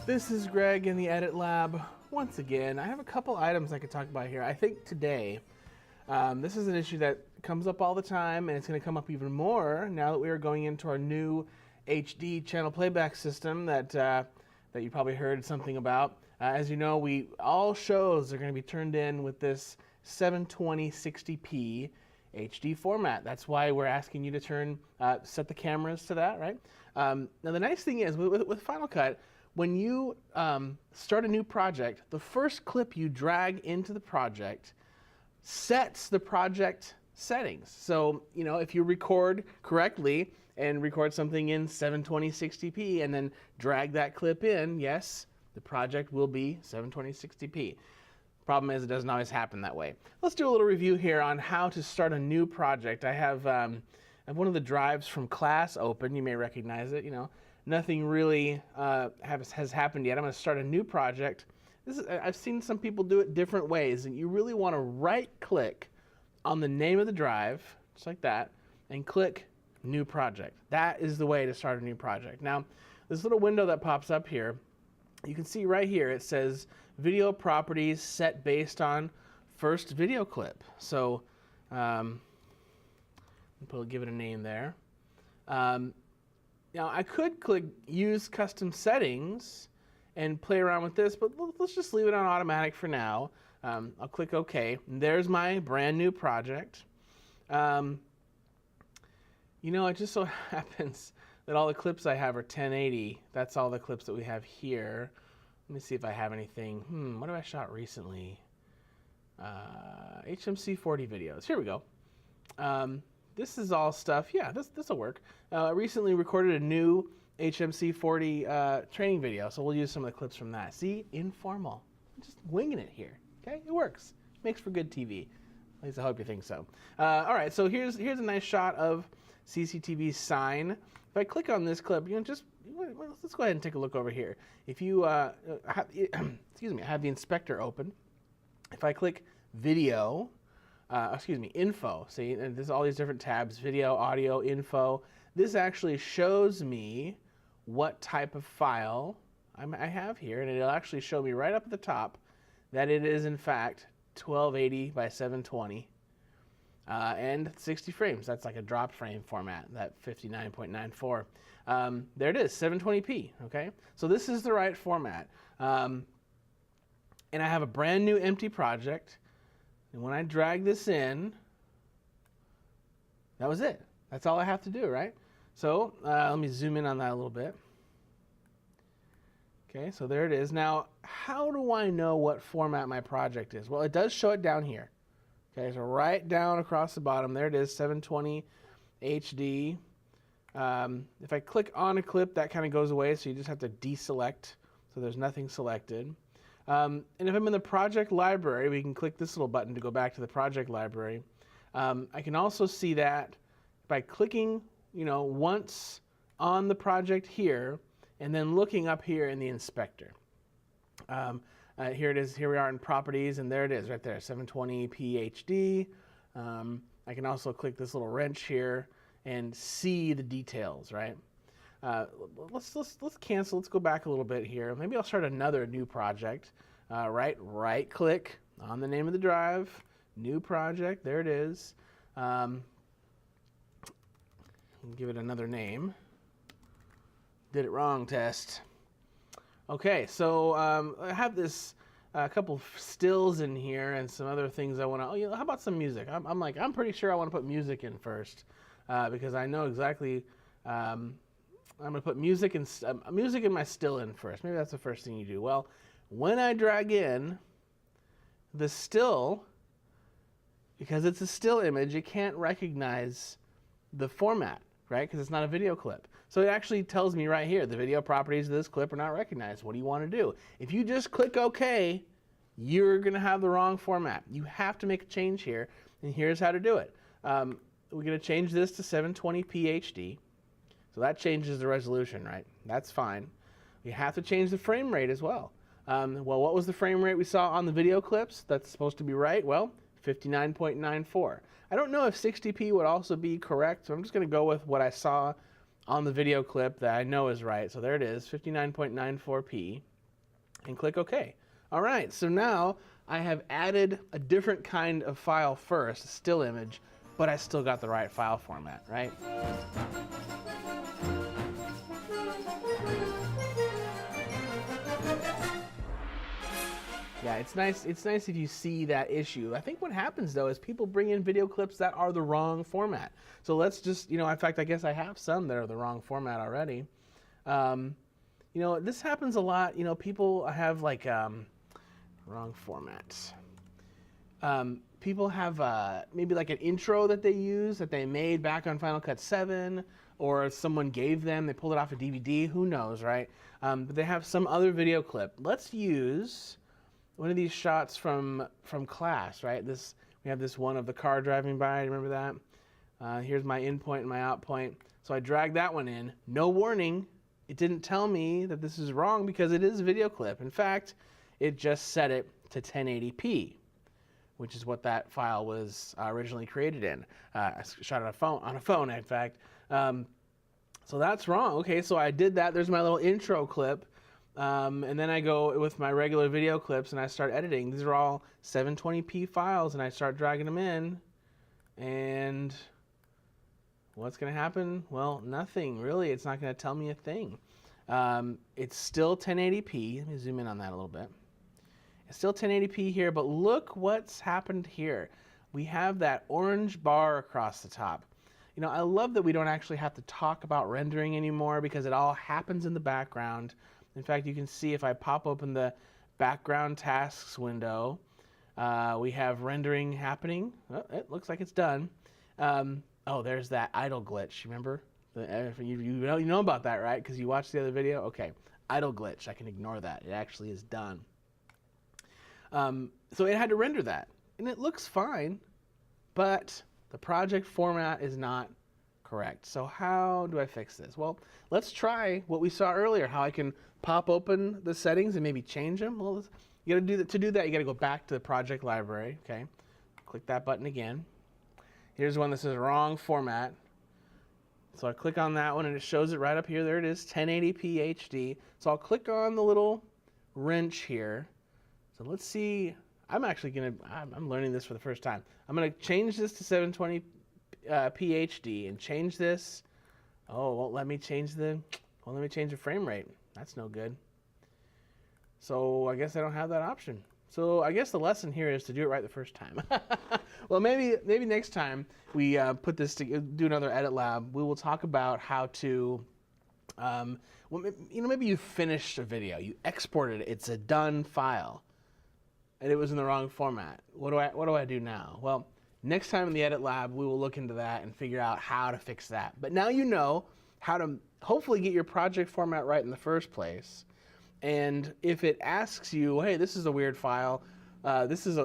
This is Greg in the Edit Lab. Once again, I have a couple items I could talk about here. I think today, this is an issue that comes up all the time, and it's going to come up even more now that we are going into our new HD channel playback system that you probably heard something about. As you know, all shows are going to be turned in with this 720 60p HD format. That's why we're asking you to set the cameras to that, right? Now the nice thing is with Final Cut, when you start a new project, the first clip you drag into the project sets the project settings. So, you know, if you record correctly and record something in 720 60p and then drag that clip in, yes, the project will be 720 60p. Problem is, it doesn't always happen that way. Let's do a little review here on how to start a new project. I have one of the drives from class open. You may recognize it. You know, nothing really has happened yet. I'm going to start a new project. I've seen some people do it different ways, and you really want to right-click on the name of the drive, just like that, and click New Project. That is the way to start a new project. Now, this little window that pops up here, you can see right here, it says video properties set based on first video clip. So give it a name there. Now I could click use custom settings and play around with this, but let's just leave it on automatic for now. I'll click OK. And there's my brand new project. You know, it just so happens that all the clips I have are 1080. That's all the clips that we have here. Let me see if I have anything. What have I shot recently? HMC 40 videos. Here we go. This is all stuff. Yeah, this will work. I recently recorded a new HMC 40 training video, so we'll use some of the clips from that. See, informal. I'm just winging it here. Okay, it works. Makes for good TV. At least I hope you think so. All right, so here's a nice shot of CCTV's sign. If I click on this clip, you know, let's go ahead and take a look over here. If you excuse me, I have the inspector open. If I click video, info. See, and there's all these different tabs: video, audio, info. This actually shows me what type of file I have here, and it'll actually show me right up at the top that it is in fact 1280 by 720 and 60 frames. That's like a drop frame format, that 59.94. There it is, 720p. Okay, so this is the right format, and I have a brand new empty project. And when I drag this in, that was it. That's all I have to do, right? So let me zoom in on that a little bit. Okay, so there it is. Now, how do I know what format my project is? Well, it does show it down here. Okay, so right down across the bottom, there it is, 720 HD. If I click on a clip, that kind of goes away, so you just have to deselect, so there's nothing selected. And if I'm in the project library, we can click this little button to go back to the project library. I can also see that by clicking, you know, once on the project here, and then looking up here in the inspector. Here it is. Here we are in properties, and there it is, right there, 720p HD. I can also click this little wrench here and see the details, right? Let's cancel. Let's go back a little bit here. Maybe I'll start another new project. Right click on the name of the drive, new project. There it is. Give it another name. Did it wrong test. Okay, so I have this couple stills in here and some other things I want to. Oh, you know, how about some music? I'm pretty sure I want to put music in first because I know exactly. I'm going to put music in my still in first. Maybe that's the first thing you do. Well, when I drag in the still, because it's a still image, it can't recognize the format, right? Because it's not a video clip. So it actually tells me right here, the video properties of this clip are not recognized. What do you want to do? If you just click OK, you're going to have the wrong format. You have to make a change here, and here's how to do it. We're going to change this to 720p HD. So that changes the resolution, right? That's fine. You have to change the frame rate as well. Well, what was the frame rate we saw on the video clips? That's supposed to be right. Well, 59.94. I don't know if 60p would also be correct, so I'm just going to go with what I saw on the video clip that I know is right. So there it is, 59.94p. and click OK. All right, so now I have added a different kind of file first, a still image, but I still got the right file format, right? Yeah, it's nice if you see that issue. I think what happens though is people bring in video clips that are the wrong format. So let's just, in fact, I guess I have some that are the wrong format already. This happens a lot. People have like wrong formats. People have maybe like an intro that they use that they made back on Final Cut 7, or someone gave them, they pulled it off a DVD, who knows, right? But they have some other video clip. Let's use one of these shots from class, right? We have this one of the car driving by, remember that? Here's my in point and my out point. So I drag that one in, no warning. It didn't tell me that this is wrong because it is a video clip. In fact, it just set it to 1080p, which is what that file was originally created in. I shot it on a phone, in fact. So that's wrong. Okay, so I did that. There's my little intro clip. And then I go with my regular video clips and I start editing. These are all 720p files and I start dragging them in. And what's going to happen? Well, nothing really. It's not going to tell me a thing. It's still 1080p. Let me zoom in on that a little bit. It's still 1080p here, but look what's happened here. We have that orange bar across the top. I love that we don't actually have to talk about rendering anymore because it all happens in the background. In fact, you can see if I pop open the background tasks window, we have rendering happening. Oh, it looks like it's done. Oh, there's that idle glitch. Remember? You know about that, right? Because you watched the other video? Okay, idle glitch. I can ignore that. It actually is done. So it had to render that. And it looks fine, but the project format is not correct. So how do I fix this? Well, let's try what we saw earlier, how I can pop open the settings and maybe change them. Well, you got to do that. To do that, you got to go back to the project library. Okay, click that button again. Here's one that says wrong format. So I click on that one and it shows it right up here. There it is, 1080p HD. So I'll click on the little wrench here. So let's see. I'm learning this for the first time. I'm gonna change this to 720p HD and change this. Oh, won't let me change the frame rate. That's no good. So I guess I don't have that option. So I guess the lesson here is to do it right the first time. Well, maybe next time we put this to do another edit lab, we will talk about how to, maybe you finished a video, you exported it, it's a done file, and it was in the wrong format. What do I do now? Well, next time in the edit lab, we will look into that and figure out how to fix that. But now you know how to hopefully get your project format right in the first place. And if it asks you, hey, this is a weird file, this is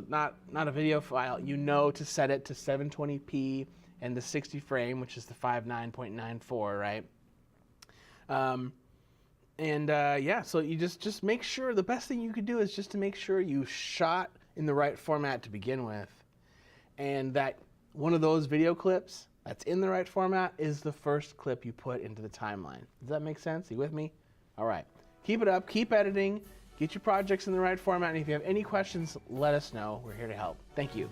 not a video file, you know to set it to 720p and the 60 frame, which is the 59.94, right? So you just make sure, the best thing you could do is just to make sure you shot in the right format to begin with, and that one of those video clips that's in the right format is the first clip you put into the timeline. Does that make sense? Are you with me? All right. Keep it up, keep editing, get your projects in the right format, and if you have any questions, let us know. We're here to help. Thank you.